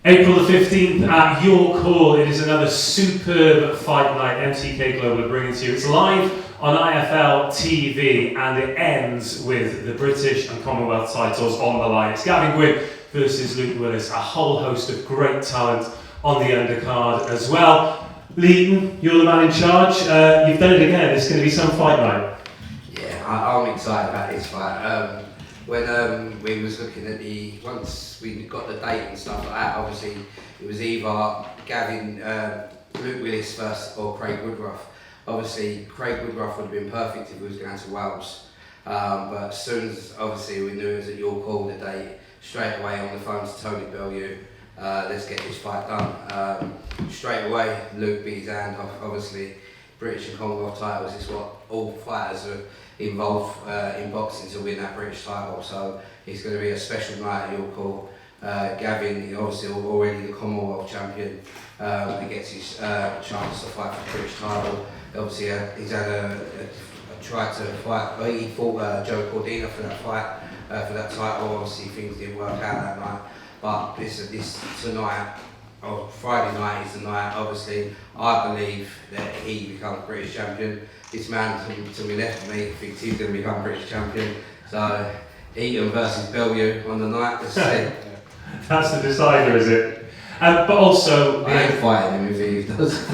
April the 15th at York Hall. It is another superb fight night MTK Global are bringing to you. It's live on IFL TV and it ends with the British and Commonwealth titles on the line. It's Gavin Gwynne versus Willis. A whole host of great talent on the undercard as well. Leighton, you're the man in charge. You've done it again. It's going to be some fight night. Yeah, I'm excited about this fight. When we was looking at once we got the date and stuff like that, obviously it was either Gavin, Willis first or Craig Woodruff. Obviously Craig Woodruff would have been perfect if he was going to Wales. But as soon as obviously we knew it was at York Hall the date, straight away on the phone to Tony Bellew, let's get this fight done. Straight away Luke beat his hand off. Obviously British and Commonwealth titles is what all fighters are involved in boxing to win that British title, so it's going to be a special night at York Hall. Gavin, obviously already the Commonwealth champion, he gets his chance to fight for the British title. Obviously he's had a try to fight, he fought Joe Cordina for that fight, for that title. Obviously things didn't work out that night, but this tonight, Friday night is the night. Obviously I believe that he becomes British champion. This man to my left of me thinks he's going to become British champion. So Eaton versus Bellew on the night. Let's see. That's the decider, is it? But also, I ain't fighting him if he does.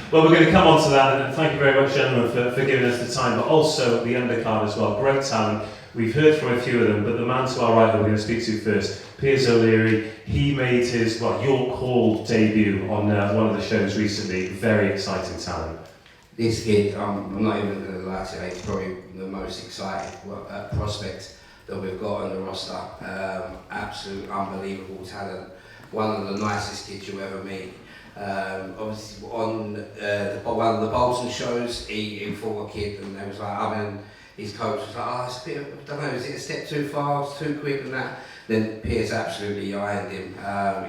Well, we're going to come on to that, and thank you very much, gentlemen, for giving us the time. But also the undercard as well. Great talent. We've heard from a few of them, but the man to our right who we're going to speak to first, Piers O'Leary, he made his York Hall debut on one of the shows recently. Very exciting talent. This kid, I'm not even going to lie to you, he's probably the most exciting prospect that we've got on the roster. Absolute unbelievable talent. One of the nicest kids you'll ever meet. Obviously on one of the Bolton shows, he fought a kid and they was like, his coach was like, it's a bit, I don't know, is it a step too fast, too quick and that? Then Piers absolutely ironed him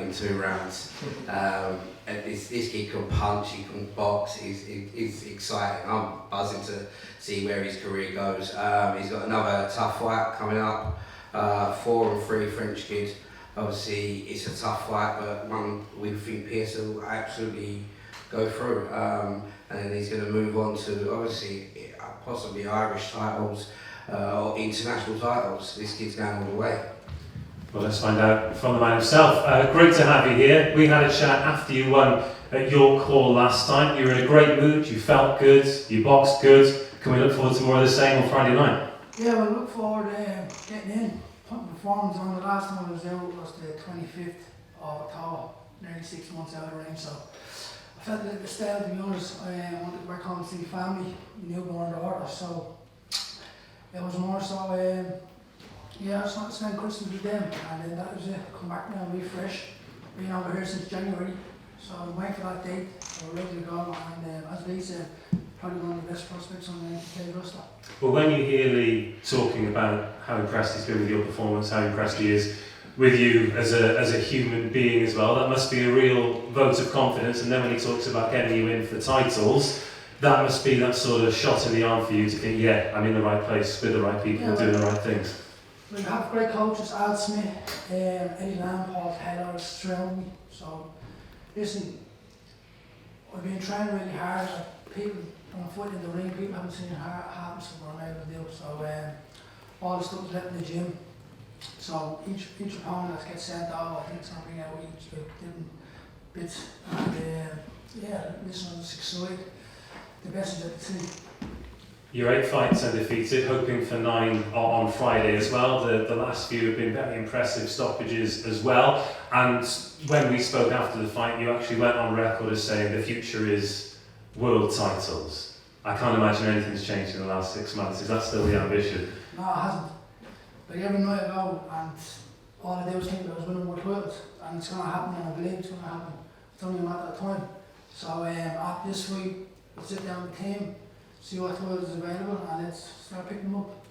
in 2 rounds. This kid can punch, he can box, he's exciting. I'm buzzing to see where his career goes. He's got another tough fight coming up, 4-3 French kid. Obviously it's a tough fight, but one we think Piers will absolutely go through. And then he's going to move on to obviously possibly Irish titles or international titles. This kid's going all the way. Well, let's find out from the man himself. Great to have you here. We had a chat after you won at York Hall last time. You were in a great mood, you felt good, you boxed good. Can we look forward to more of the same on Friday night? Yeah, we'll look forward to getting in, putting performance on. The last time I was there was the 25th of October, nearly 6 months out of range, so I felt a little bit stale, to be honest. I wanted to back home to see family, newborn daughter, so it was more so, yeah, I just wanted to spend Christmas with them, and then that was it. Come back now and refresh. Been over here since January, so I'm waiting for that date. So we're ready to go, and as Lee said, probably one of the best prospects on the MTK roster. Well, when you hear Lee talking about how impressed he's been with your performance, how impressed he is with you as a human being as well, that must be a real vote of confidence. And then when he talks about getting you in for titles, that must be that sort of shot in the arm for you to think, yeah, I'm in the right place with the right people and doing the right things. We have great coaches, Al Smith, Eddie Lamb, Paul Taylor, surround me. So, listen, I've been training really hard. People, when I'm fighting in the ring, people haven't seen it happen, so what I'm able to do. So, all the stuff is left in the gym. So, each opponent that gets sent out, I think it's going to bring out each different bits. And, yeah, listen, I'm just excited. The best is yet to see. You're 8 fights undefeated, hoping for 9 on Friday as well. The last few have been very impressive stoppages as well. And when we spoke after the fight, you actually went on record as saying the future is world titles. I can't imagine anything's changed in the last 6 months. Is that still the ambition? No, it hasn't. Like every night I go, and all I do is think I was winning world titles, and it's going to happen, and I believe it's going to happen. It's only a matter of time. So after this week, we'll sit down with the team, see what titles is available, and let's start picking them up.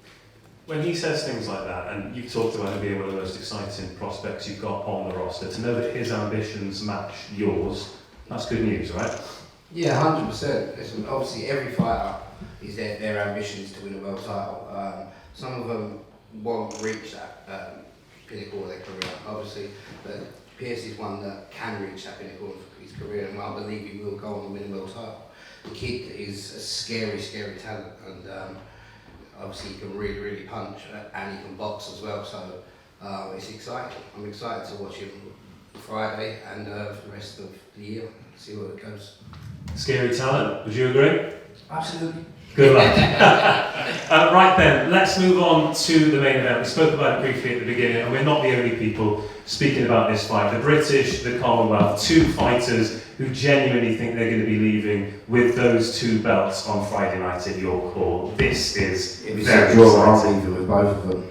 When he says things like that, and you've talked about him being one of the most exciting prospects you've got on the roster, to know that his ambitions match yours, that's good news, right? Yeah, 100%. Listen, obviously every fighter is their ambitions to win a world title. Some of them won't reach pinnacle of their career, obviously. But Pierce is one that can reach that pinnacle of his career, and I believe he will go on to win a world title. The kid is a scary, scary talent, and obviously he can really, really punch, and he can box as well. So it's exciting. I'm excited to watch him Friday and for the rest of the year. See where it goes. Scary talent. Would you agree? Absolutely. Good luck. Right then, let's move on to the main event. We spoke about it briefly at the beginning, and we're not the only people speaking about this fight. The British, the Commonwealth, two fighters who genuinely think they're going to be leaving with those two belts on Friday night at York Hall. This is very exciting. I'm leaving with both of them.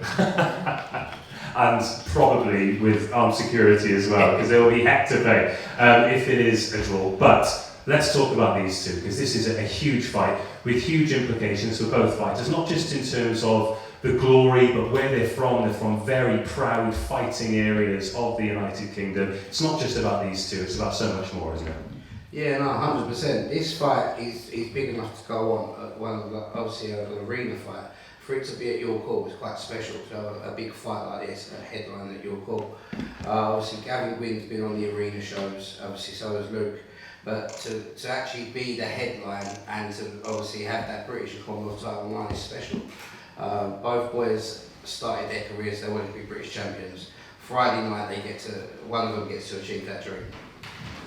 And probably with armed security as well, because there will be heck to pay if it is a draw. But let's talk about these two, because this is a huge fight with huge implications for both fighters, not just in terms of the glory, but where they're from. They're from very proud fighting areas of the United Kingdom. It's not just about these two, it's about so much more, isn't it? Yeah, no, 100%. This fight is big enough to go on, obviously an arena fight. For it to be at York Hall is quite special. So a big fight like this, a headline at York Hall. Obviously Gavin Gwynne's been on the arena shows, obviously so has Luke. But to actually be the headline and to obviously have that British and Commonwealth title on line is special. Both boys started their careers, they wanted to be British champions. Friday night one of them gets to achieve that dream.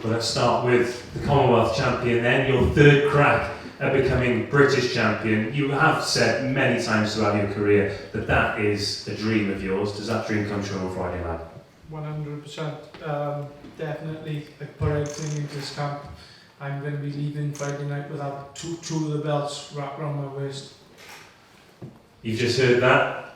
Well, let's start with the Commonwealth champion then, your third crack at becoming British champion. You have said many times throughout your career that that is a dream of yours. Does that dream come true on Friday night? 100%. Definitely. I put everything into this camp. I'm going to be leaving Friday night without two of the belts wrapped around my waist. You've just heard that.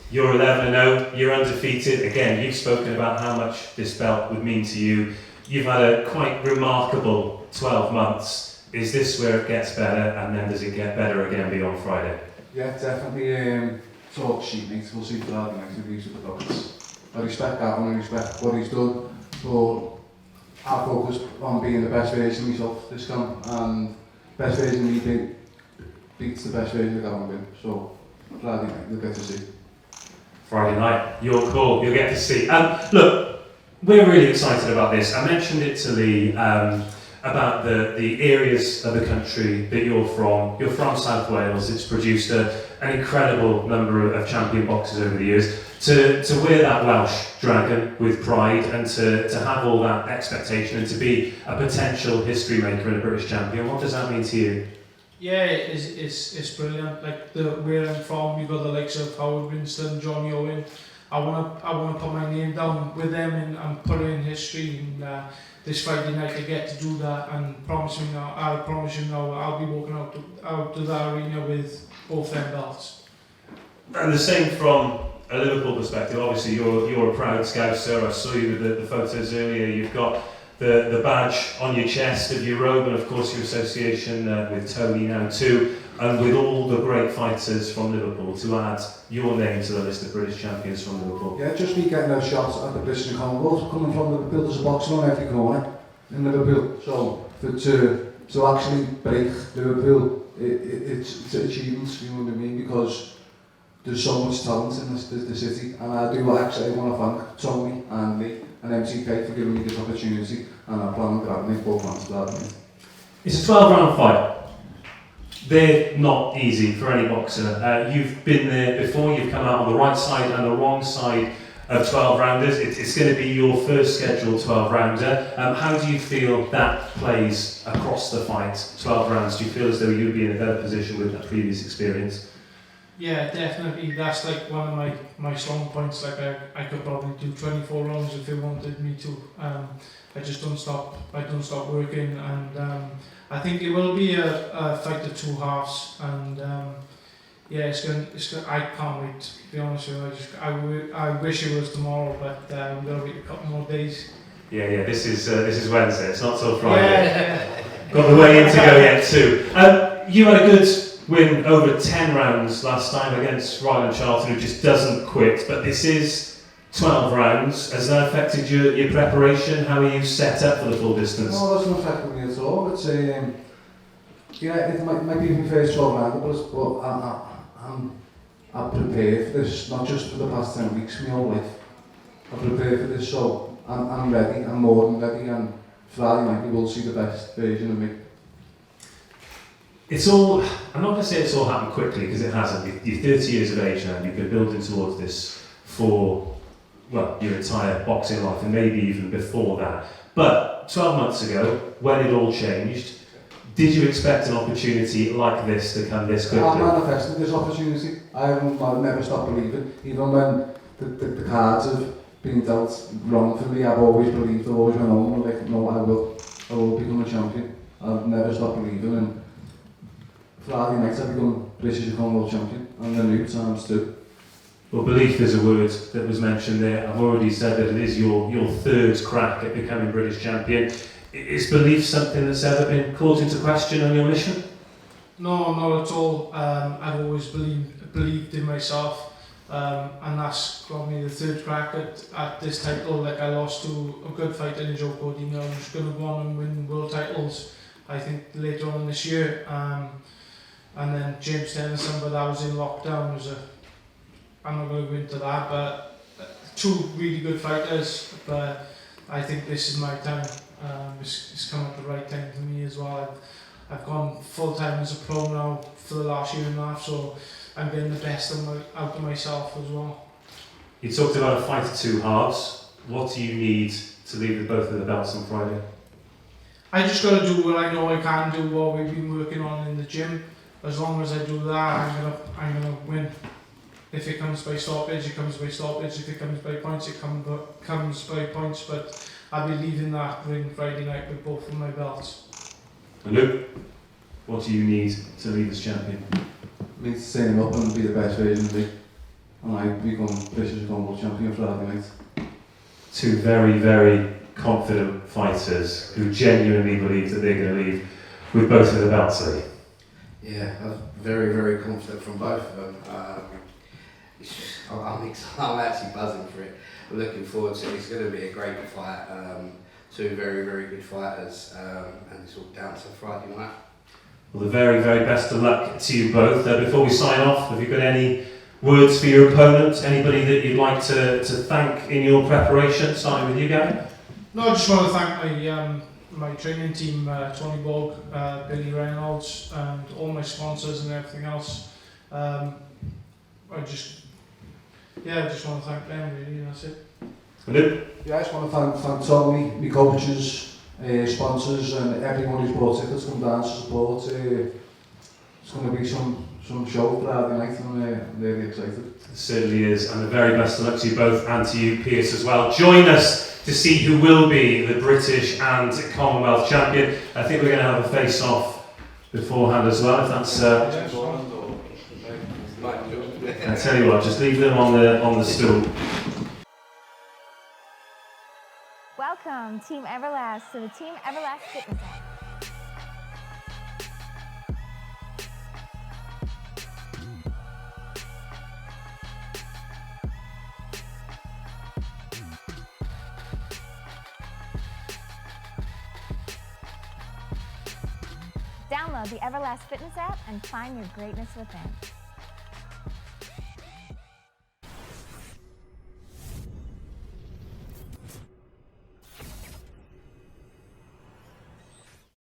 You're 11-0, you're undefeated. Again, you've spoken about how much this belt would mean to you. You've had a quite remarkable 12 months. Is this where it gets better, and then does it get better again beyond Friday? Yeah, definitely. Talk sheet, mate. We'll see Friday night if he's with the buckets. I respect Gavin, I respect what he's done. So I focused on being the best version of myself this time, and best version of me beats the best version of Gavin Gwynne. So Friday night, you'll get to see. Friday night, your call, you'll get to see. Look, we're really excited about this. I mentioned it to Lee about the areas of the country that you're from. You're from South Wales. It's produced an incredible number of champion boxers over the years. To wear that Welsh dragon with pride, and to have all that expectation, and to be a potential history maker and a British champion, what does that mean to you? Yeah, it's brilliant. Like where I'm from, you've got the likes of Howard Winston, Johnny Owen. I wanna put my name down with them and put it in history. And this Friday night I get to do that, and I'll promise you now, I'll be walking out to the arena with both them belts. And the same from a Liverpool perspective. Obviously, you're a proud Scouser. I saw you with the photos earlier. You've got the badge on your chest of your robe, and of course your association with Tony now too, and with all the great fighters from Liverpool, to add your name to the list of British champions from Liverpool. Yeah, just me getting those shots at the British and Commonwealth, coming from Liverpool, there's a boxer on every corner in Liverpool. So to actually break Liverpool, it's achievements, you know what I mean, because there's so much talent in the city, and I do actually want to thank Tony and Lee and MTK for giving me this opportunity, and I plan on grabbing it both hands for that. It's a 12-round fight. They're not easy for any boxer. You've been there before. You've come out on the right side and the wrong side of 12-rounders. It's going to be your first scheduled 12-rounder. How do you feel that plays across the fight, 12 rounds? Do you feel as though you'd be in a better position with that previous experience? Yeah, definitely. That's like one of my strong points. Like I could probably do 24 rounds if they wanted me to. I just don't stop. I don't stop working, and I think it will be a fight of two halves. And yeah, it's going. I can't wait. To be honest with you, I wish it was tomorrow, but I'm going to wait a couple more days. Yeah. This is Wednesday. It's not till Friday. Yeah. Got the way in to go yet too. You had a good win over 10 rounds last time against Ryland Charlton, who just doesn't quit, but this is 12 rounds. Has that affected your preparation? How are you set up for the full distance? No, that's not affected me at all. It's yeah, it might be my first 12 rounds, but I'm prepared for this, not just for the past 10 weeks, my whole life. I prepared for this, so I'm ready, I'm more than ready, and Friday night you will see the best version of me. It's all, I'm not going to say it's all happened quickly, because it hasn't. You're 30 years of age now, and you've been building towards this for, well, your entire boxing life, and maybe even before that. But 12 months ago, when it all changed, did you expect an opportunity like this to come this quickly? I manifested this opportunity. I've never stopped believing. Even when the cards have been dealt wrong for me, I've always believed, I've always went on, like, no, I will become a champion. I've never stopped believing, and Friday night I become British and Commonwealth champion, and the new times too. Well, belief is a word that was mentioned there. I've already said that it is your third crack at becoming British champion. Is belief something that's ever been called into question on your mission? No, not at all. I've always believed in myself, and that's got me the third crack at this title. Like, I lost to a good fighter in Joe Cody, I was going to go on and win world titles, I think, later on this year. And then James Tennyson, but that was in lockdown. I'm not going to go into that, but two really good fighters. But I think this is my time. It's come at the right time for me as well. I've gone full time as a pro now for the last year and a half, so I'm getting the best out of myself as well. You talked about a fight of two halves. What do you need to leave with both of the belts on Friday? I just got to do what I know I can do, what we've been working on in the gym. As long as I do that, I'm gonna win. If it comes by stoppage, it comes by stoppage. If it comes by points, it comes by points. But I'll be leaving that ring Friday night with both of my belts. And Luke, what do you need to leave as champion? I need to set him up and be the best version of me, and I become British and Commonwealth champion Friday night. Two very, very confident fighters who genuinely believe that they're going to leave with both of the belts, Lee. Yeah, I'm very, very confident from both of them. I'm actually buzzing for it. I'm looking forward to it. It's going to be a great fight. Two very, very good fighters, and it's all down to Friday night. Well, the very, very best of luck to you both. Before we sign off, have you got any words for your opponent? Anybody that you'd like to thank in your preparation? Starting with you, Gavin. No, I just want to thank my training team, Tony Bog, Billy Reynolds, and all my sponsors and everything else. I just want to thank them, really, that's it. Luke? Yeah, I just want to thank Tony, my coaches, sponsors, and everyone who's bought tickets to come down to support. It's going to be some show Friday night, and I'm really excited. It certainly is, and the very best of luck to you both and to you, Pierce, as well. Join us to see who will be the British and Commonwealth champion. I think we're going to have a face-off beforehand as well, if that's... I tell you what, just leave them on the stool. Welcome, Team Everlast, to the Team Everlast Fitness app. Download the Everlast Fitness app and find your greatness within.